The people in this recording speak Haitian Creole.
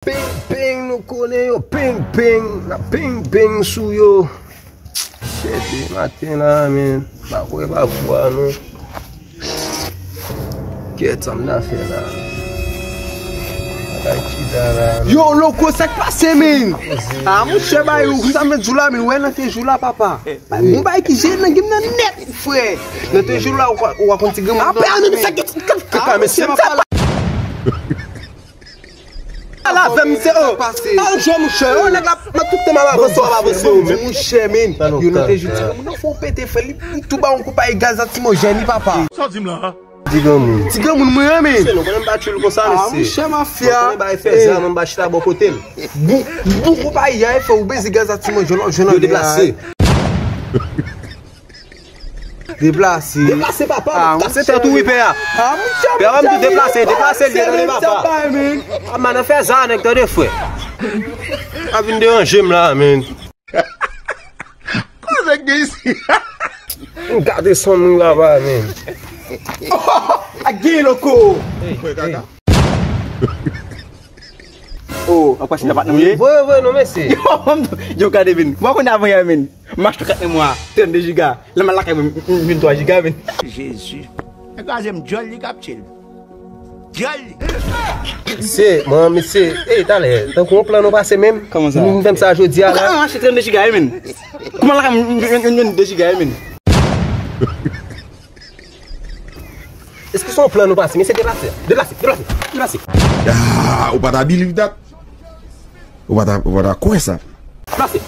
Ping ping nou konen yo, ping ping, na ping ping sou yo. Chete matin la men, ba kwe ba fwa nou. Ket am na fe la. Yo loko sak pase men. Mou cheba yo, sa men djou la men, wè nan te djou la papa. Mou bay ki jen nan gim nan net fwe. Nan te djou la wakon ti gim nan. Ape ane mi sakit kaka men se pa. La femme c'est oh. Argent mon cher, on a tout le monde mon cher men. Yo nan te djou ti gim nan fò pété fè tout ba on coupa e gaz atimogène papa. Só dim là. Digamos. Digamos no manhã, men. Você não quer bater o consagrado? Me chama fia. Não vai fazer, não bate na boca dele. Buco pai aí foi o bezigas atima eu déplacé. Déplacé papa. Você tá tu IPA. Me chama. Pera me déplacer ele papa. Ah, mas não fez nada que tu foi. A vinde um gym lá, men. Coisa que isso? Cadê som não lá, men? Aqui, louco! Oh, apa sih dapat namanya? Voi, não me sei. Yo kade bin. Mau ko ndava ya min. Mas to kat moi. 32 giga. Lama lakay min 3 giga min. Jesus. É quase um jolly captil. Jolly. Sei, mami, sei. Ei, tá ali. Então com o plano vai ser mesmo? Como ça? Não temos a ajudar lá. Não, acho 32 giga min. Como lakay min 2 giga min. Est-ce que son plan nous passe? Mais c'est déplacé. Ah, ou pas believe that? Ou pas quoi ça? Déplacé.